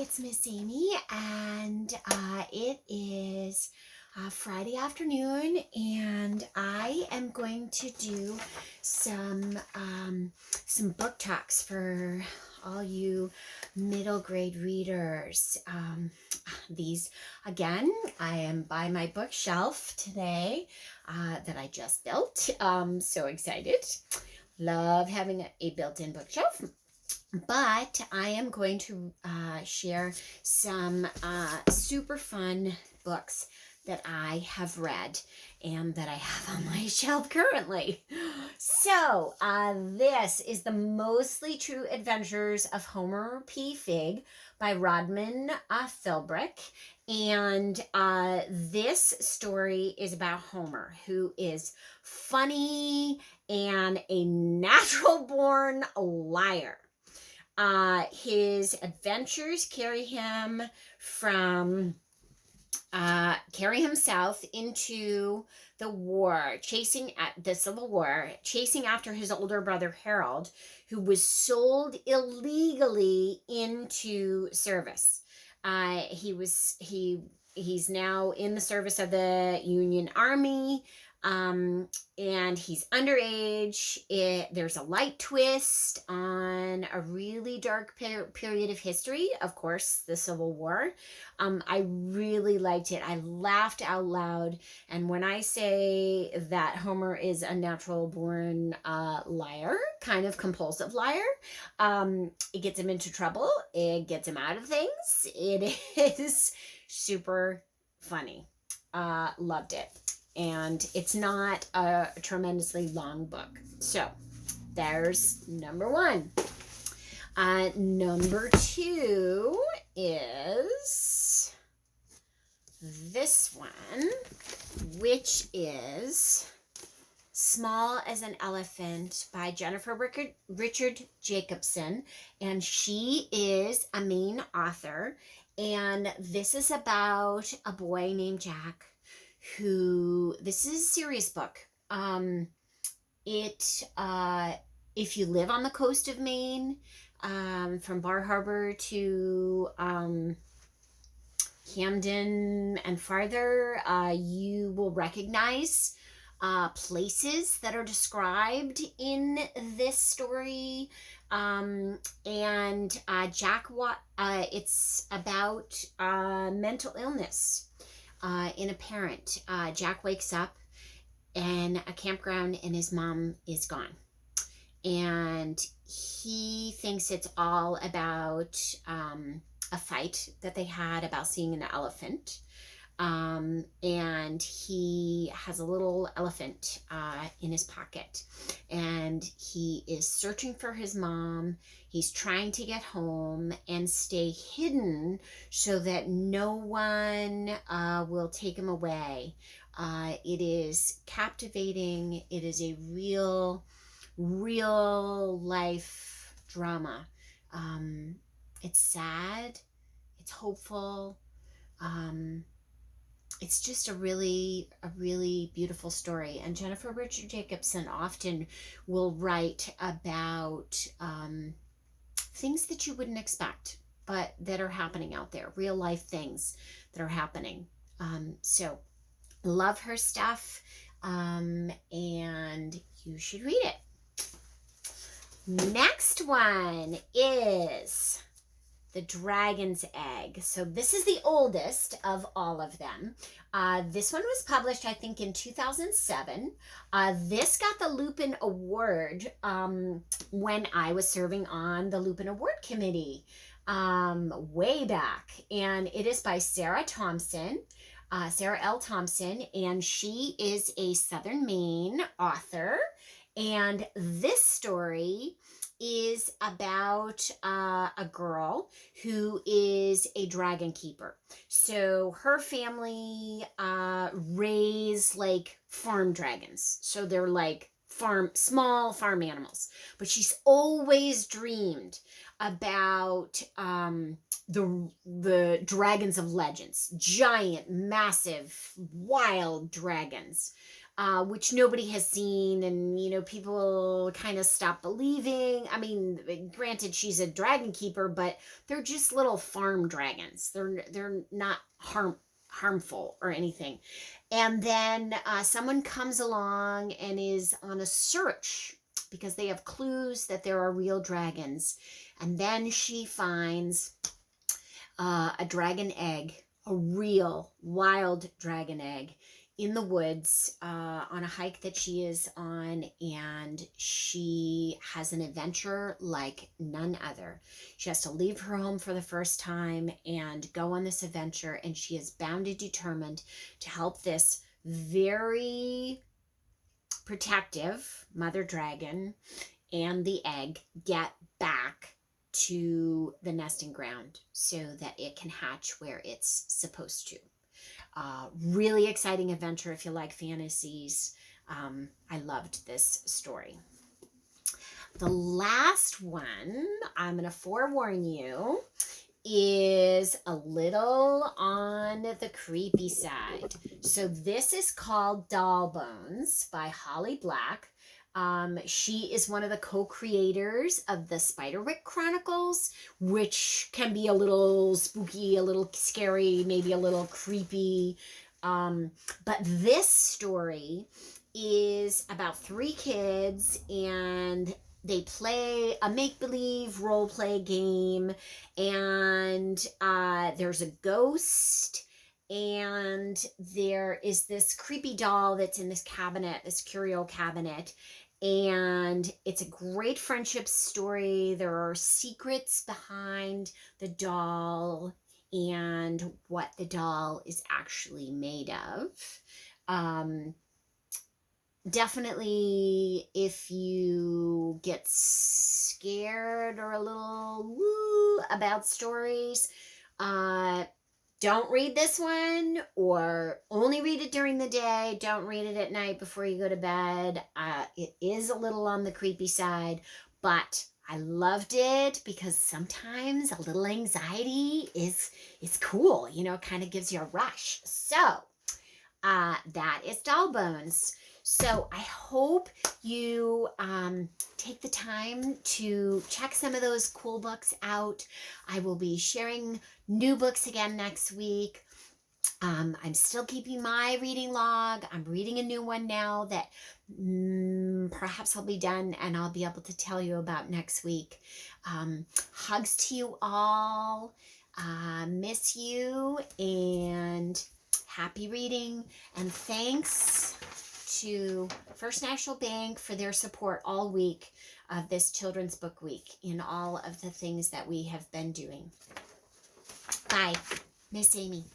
It's Miss Amy, and it is Friday afternoon, and I am going to do some book talks for all you middle grade readers. These again, I am by my bookshelf today that I just built. So excited! Love having a built-in bookshelf. But I am going to share some super fun books that I have read and that I have on my shelf currently. So, this is The Mostly True Adventures of Homer P. Fig by Rodman Philbrick. And this story is about Homer, who is funny and a natural born liar. His adventures carry him south into the war, the Civil War, chasing after his older brother Harold, who was sold illegally into service. He's now in the service of the Union Army. And he's underage. There's a light twist on a really dark period of history, of course, the Civil War. I really liked it. I laughed out loud. And when I say that Homer is a natural born liar, kind of compulsive liar, it gets him into trouble. It gets him out of things. It is super funny. Loved it. And it's not a tremendously long book. So there's number one. Number two is this one, which is Small as an Elephant by Jennifer Richard Jacobson. And she is a main author. And this is about a boy named Jack this is a serious book. If you live on the coast of Maine, from Bar Harbor to Camden and farther, you will recognize places that are described in this story. It's about mental illness. In a parent. Jack wakes up in a campground and his mom is gone. And he thinks it's all about a fight that they had about seeing an elephant. And he has a little elephant in his pocket. And he is searching for his mom. He's trying to get home and stay hidden so that no one will take him away. It is captivating. It is a real life drama. It's sad. It's hopeful. It's just a really beautiful story. And Jennifer Richard Jacobson often will write about things that you wouldn't expect, but that are happening out there, real life things that are happening. So love her stuff, and you should read it. Next one is The Dragon's Egg. So this is the oldest of all of them. This one was published, I think, in 2007. This got the Lupin Award when I was serving on the Lupin Award Committee way back. And it is by Sarah L. Thompson, and she is a Southern Maine author. And this story is about a girl who is a dragon keeper. So her family raise like farm dragons. So they're like small farm animals. But she's always dreamed about the dragons of legends, giant, massive, wild dragons. which nobody has seen, and people kind of stop believing. I mean, granted, she's a dragon keeper, but they're just little farm dragons. They're not harmful or anything. And then someone comes along and is on a search because they have clues that there are real dragons. And then she finds a dragon egg, a real wild dragon egg, in the woods on a hike that she is on, and she has an adventure like none other. She has to leave her home for the first time and go on this adventure, and she is bound and determined to help this very protective mother dragon and the egg get back to the nesting ground so that it can hatch where it's supposed to. Really exciting adventure if you like fantasies. I loved this story. The last one, I'm going to forewarn you, is a little on the creepy side. So this is called Doll Bones by Holly Black. She is one of the co-creators of the Spiderwick Chronicles, which can be a little spooky, a little scary, maybe a little creepy. But this story is about 3 kids, and they play a make-believe role-play game, and there's a ghost, and there is this creepy doll that's in this cabinet, this curio cabinet, and it's a great friendship story. There are secrets behind the doll and what the doll is actually made of. Definitely, if you get scared or a little woo about stories, don't read this one, or only read it during the day. Don't read it at night before you go to bed. It is a little on the creepy side, but I loved it because sometimes a little anxiety is cool. It kind of gives you a rush. So that is Doll Bones. So I hope you take the time to check some of those cool books out. I will be sharing new books again next week. I'm still keeping my reading log. I'm reading a new one now that perhaps I'll be done and I'll be able to tell you about next week. Hugs to you all. Miss you, and happy reading. And thanks to First National Bank for their support all week of this Children's Book Week in all of the things that we have been doing. Bye. Miss Amy.